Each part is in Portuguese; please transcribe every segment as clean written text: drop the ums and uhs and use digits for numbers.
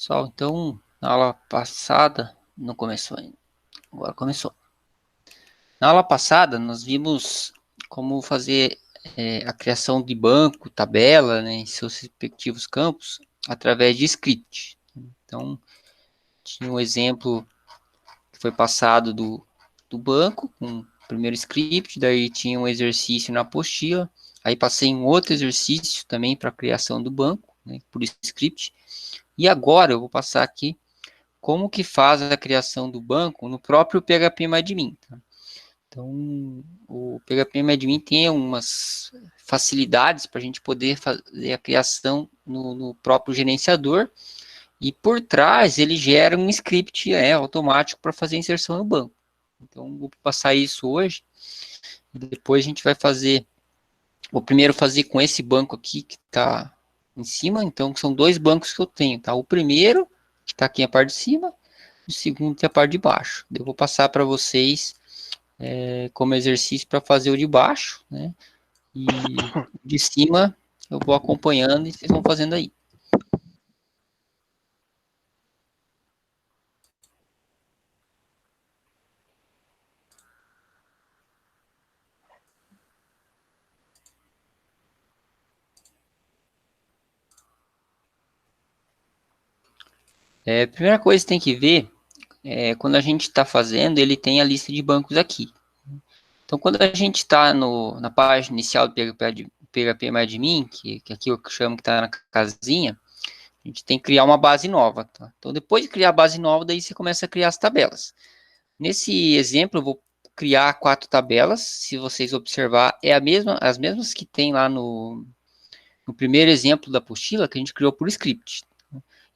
Pessoal, então, na aula passada, não começou ainda, agora começou. Na aula passada, nós vimos como fazer a criação de banco, tabela, né, em seus respectivos campos, através de script. Então, tinha um exemplo que foi passado do banco, com o primeiro script, daí tinha um exercício na apostila, aí passei um outro exercício também para a criação do banco, né, por script, e agora eu vou passar aqui como que faz a criação do banco no próprio PHP-Admin. Tá? Então, o PHP-Admin tem algumas facilidades para a gente poder fazer a criação no próprio gerenciador, e por trás ele gera um script automático para fazer a inserção no banco. Então, vou passar isso hoje, e depois a gente vai fazer, vou primeiro fazer com esse banco aqui que está em cima, então são dois bancos que eu tenho, tá? O primeiro, que está aqui na parte de cima, o segundo tem a parte de baixo. Eu vou passar para vocês como exercício para fazer o de baixo, né? E de cima eu vou acompanhando e vocês vão fazendo aí. Primeira coisa que tem que ver quando a gente está fazendo, ele tem a lista de bancos aqui. Então, quando a gente está na página inicial do PHP-Admin, que aqui eu chamo que está na casinha, a gente tem que criar uma base nova. Tá? Então, depois de criar a base nova, daí você começa a criar as tabelas. Nesse exemplo, eu vou criar 4 tabelas. Se vocês observar, as mesmas que tem lá no primeiro exemplo da apostila, que a gente criou por script.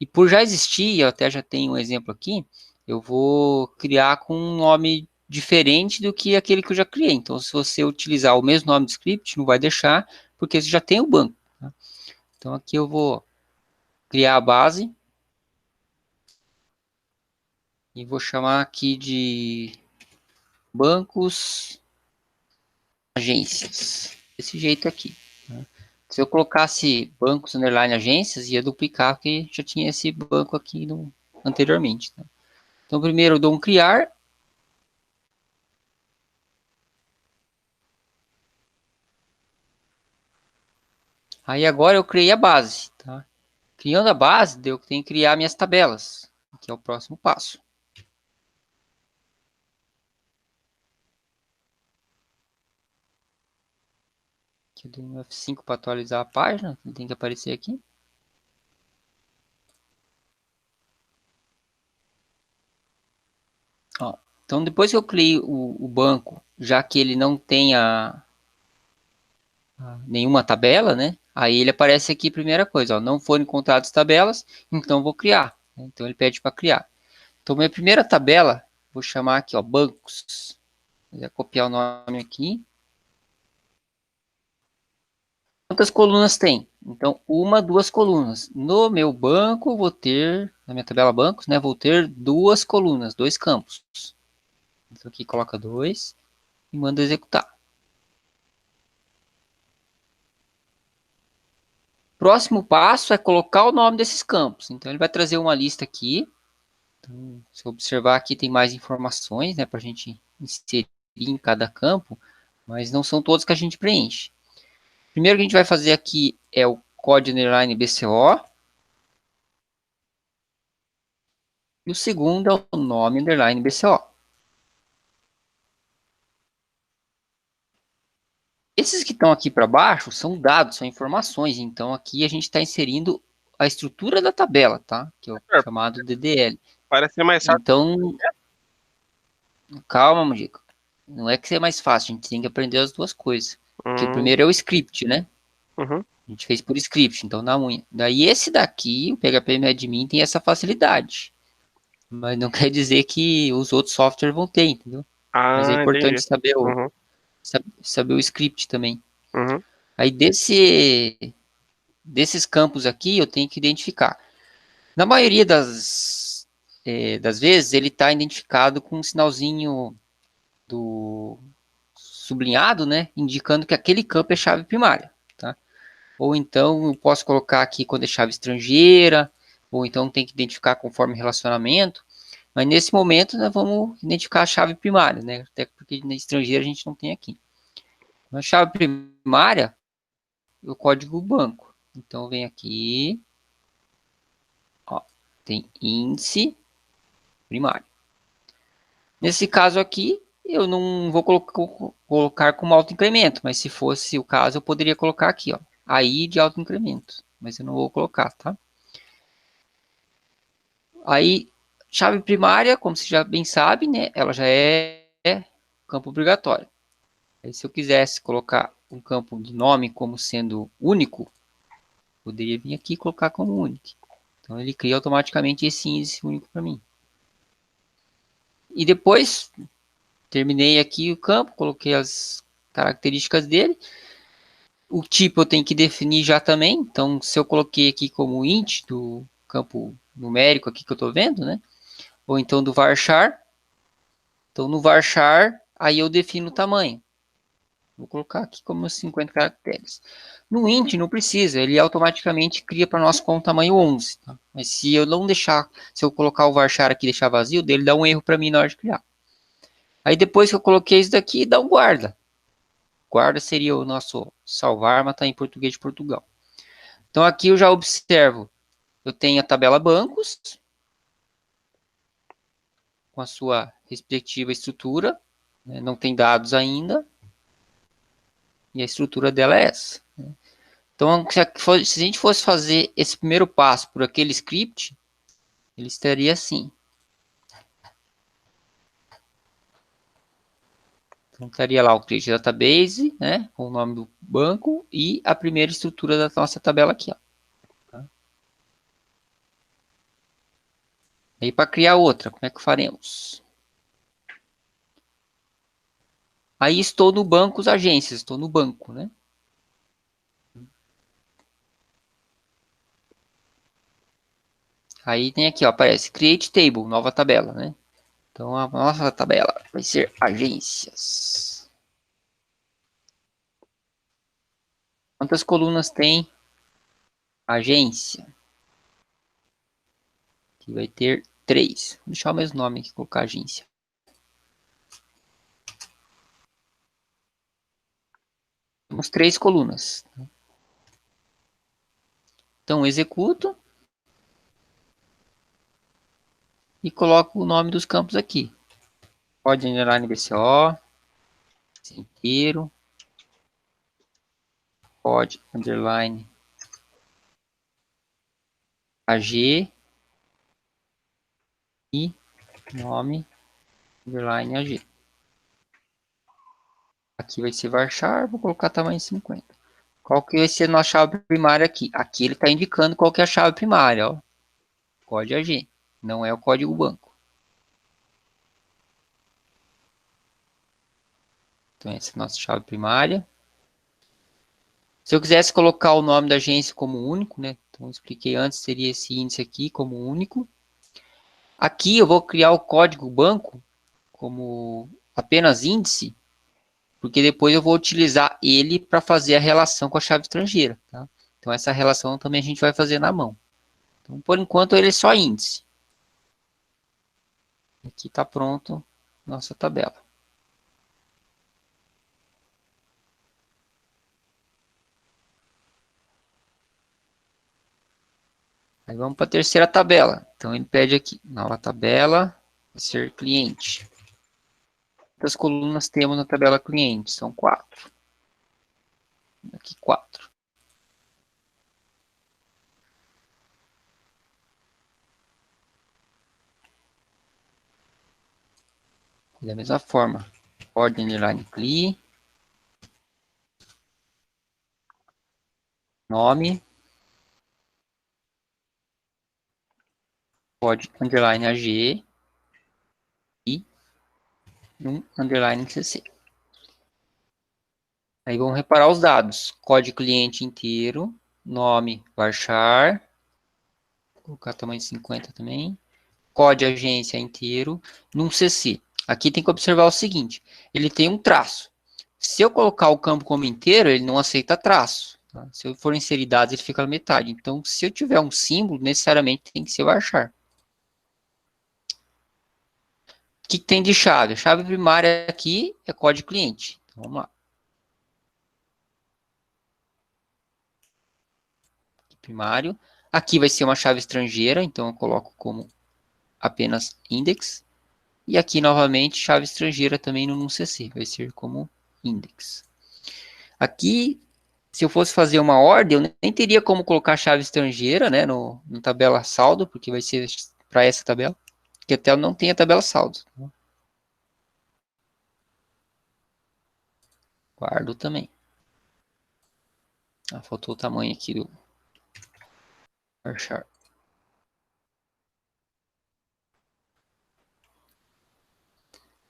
E por já existir, eu até já tenho um exemplo aqui, eu vou criar com um nome diferente do que aquele que eu já criei. Então, se você utilizar o mesmo nome do script, não vai deixar, porque você já tem o banco. Tá? Então, aqui eu vou criar a base e vou chamar aqui de bancos agências. Desse jeito aqui. Né? Se eu colocasse bancos underline agências, ia duplicar, porque já tinha esse banco aqui anteriormente. Tá? Então, primeiro eu dou um criar. Aí agora eu criei a base. Tá? Criando a base, eu tenho que criar minhas tabelas, que é o próximo passo. Aqui eu dei um F5 para atualizar a página, tem que aparecer aqui. Ó, então, depois que eu criei o banco, já que ele não tem nenhuma tabela, né? Aí ele aparece aqui, primeira coisa, ó, não foram encontradas tabelas, então vou criar. Então ele pede para criar. Então minha primeira tabela, vou chamar aqui, ó, bancos. Vou copiar o nome aqui. Quantas colunas tem? Então, uma, duas colunas. No meu banco, vou ter, na minha tabela bancos, né, vou ter duas colunas, dois campos. Então aqui coloca dois e manda executar. Próximo passo é colocar o nome desses campos. Então ele vai trazer uma lista aqui. Então, se eu observar aqui tem mais informações, né, para a gente inserir em cada campo, mas não são todos que a gente preenche. Primeiro que a gente vai fazer aqui é o código underline BCO. E o segundo é o nome underline BCO. Esses que estão aqui para baixo são dados, são informações. Então aqui a gente está inserindo a estrutura da tabela, tá? Que é o chamado DDL. Parece ser mais fácil. Então, calma, Mujica. Não é que é mais fácil, a gente tem que aprender as duas coisas. Porque o primeiro é o script, né? Uhum. A gente fez por script, então na unha. Daí esse daqui, o PHP-Admin, tem essa facilidade. Mas não quer dizer que os outros softwares vão ter, entendeu? Mas é Ah, importante entendi. saber Uhum. saber o script também. Uhum. Aí desses campos aqui eu tenho que identificar. Na maioria das vezes ele está identificado com um sinalzinho do sublinhado, né? Indicando que aquele campo é chave primária. Tá? Ou então eu posso colocar aqui quando é chave estrangeira, ou então tem que identificar conforme relacionamento, mas nesse momento nós vamos identificar a chave primária, né? Até porque na estrangeira a gente não tem aqui. Na chave primária, o código banco. Então vem aqui, ó, tem índice primário. Nesse caso aqui, eu não vou colocar como autoincremento, mas se fosse o caso, eu poderia colocar aqui, ó, AI de autoincremento, mas eu não vou colocar, tá? Aí, chave primária, como você já bem sabe, né, ela já é campo obrigatório. Aí, se eu quisesse colocar um campo de nome como sendo único, poderia vir aqui e colocar como único. Então, ele cria automaticamente esse índice único para mim. E depois, terminei aqui o campo, coloquei as características dele. O tipo eu tenho que definir já também. Então, se eu coloquei aqui como int do campo numérico aqui que eu estou vendo, né? Ou então do varchar. Então, no varchar, aí eu defino o tamanho. Vou colocar aqui como 50 caracteres. No int não precisa, ele automaticamente cria para nós com o tamanho 11. Tá? Mas se eu não deixar, se eu colocar o varchar aqui e deixar vazio, dele dá um erro para mim na hora de criar. Aí depois que eu coloquei isso daqui, dá um guarda. Guarda seria o nosso salvar, mas está em português de Portugal. Então aqui eu já observo, eu tenho a tabela bancos, com a sua respectiva estrutura, né? Não tem dados ainda, e a estrutura dela é essa. Né? Então, se a gente fosse fazer esse primeiro passo por aquele script, ele estaria assim. Então, estaria lá o create database, né, com o nome do banco e a primeira estrutura da nossa tabela aqui. Ó. Tá? Aí, para criar outra, como é que faremos? Aí, estou no banco das agências, estou no banco, né? Aí tem aqui, ó, aparece Create Table, nova tabela, né? Então a nossa tabela vai ser agências. Quantas colunas tem agência? Aqui vai ter 3. Vou deixar o mesmo nome aqui, colocar agência. Temos 3 colunas. Então executo. E coloco o nome dos campos aqui. Pod underline BCO. Inteiro. Pod underline AG. E nome underline AG. Aqui vai ser varchar, vou colocar tamanho 50. Qual que vai ser a nossa chave primária aqui? Aqui ele está indicando qual que é a chave primária, ó. Código AG, não é o código banco. Então essa é a nossa chave primária. Se eu quisesse colocar o nome da agência como único, né? Então eu expliquei antes, seria esse índice aqui como único. Aqui eu vou criar o código banco como apenas índice, porque depois eu vou utilizar ele para fazer a relação com a chave estrangeira. Tá? Então essa relação também a gente vai fazer na mão. Então por enquanto ele é só índice. Aqui está pronto nossa tabela. Aí vamos para a terceira tabela. Então ele pede aqui, nova tabela, vai ser cliente. Quantas colunas temos na tabela cliente? São 4. Aqui 4. Da mesma forma, ordem underline cli, nome, pod underline ag e underline cc. Aí vamos reparar os dados. Código cliente inteiro, nome varchar, vou colocar tamanho 50 também. Código agência inteiro, num cc. Aqui tem que observar o seguinte, ele tem um traço. Se eu colocar o campo como inteiro, ele não aceita traço. Tá? Se eu for inserir dados, ele fica na metade. Então, se eu tiver um símbolo, necessariamente tem que ser o varchar. O que tem de chave? A chave primária aqui é código cliente. Então, vamos lá. Primário. Aqui vai ser uma chave estrangeira, então eu coloco como apenas index. E aqui, novamente, chave estrangeira também no CC, vai ser como index. Aqui, se eu fosse fazer uma ordem, eu nem teria como colocar chave estrangeira, né, no tabela saldo, porque vai ser para essa tabela, porque até não tem a tabela saldo. Guardo também. Ah, faltou o tamanho aqui do varchar.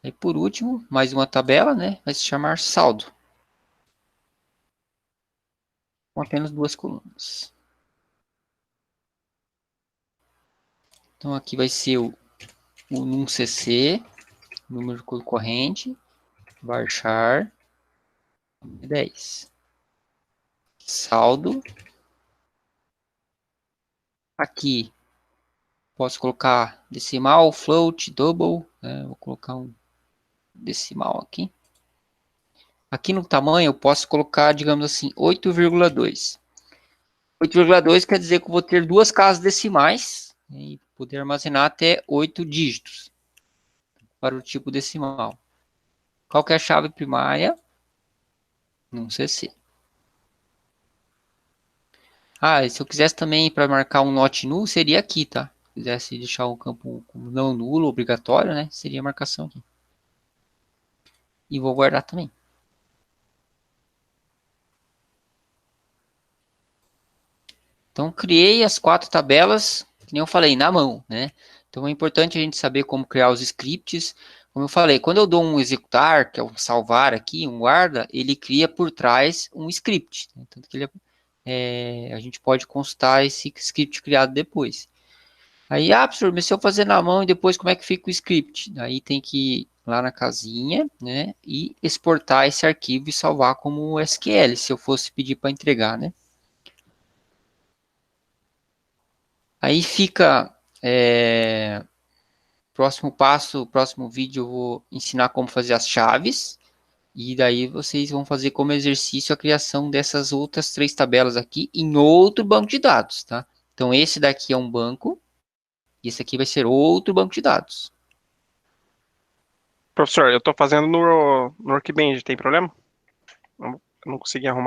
E por último, mais uma tabela, né, vai se chamar saldo. Com apenas 2 colunas. Então aqui vai ser o num CC, número corrente, varchar 10. Saldo. Aqui posso colocar decimal, float, double. Né? Vou colocar um decimal aqui. Aqui no tamanho eu posso colocar, digamos assim, 8,2. 8,2 quer dizer que eu vou ter duas casas decimais, né, e poder armazenar até 8 dígitos para o tipo decimal. Qual que é a chave primária? Num CC. Ah, e se eu quisesse também para marcar um not null, seria aqui, tá? Se quisesse deixar o campo como não nulo, obrigatório, né? Seria a marcação aqui. E vou guardar também. Então, criei as 4 tabelas, que nem eu falei, na mão, né? Então, é importante a gente saber como criar os scripts. Como eu falei, quando eu dou um executar, que é um salvar aqui, um guarda, ele cria por trás um script. Né? Tanto que a gente pode consultar esse script criado depois. Aí, professor, mas se eu fazer na mão e depois como é que fica o script? Daí tem que ir lá na casinha, né? E exportar esse arquivo e salvar como SQL, se eu fosse pedir para entregar, né? Aí fica próximo passo, próximo vídeo eu vou ensinar como fazer as chaves. E daí vocês vão fazer como exercício a criação dessas outras 3 tabelas aqui em outro banco de dados, tá? Então esse daqui é um banco, e esse aqui vai ser outro banco de dados. Professor, eu tô fazendo no Workbench, tem problema? Eu não consegui arrumar.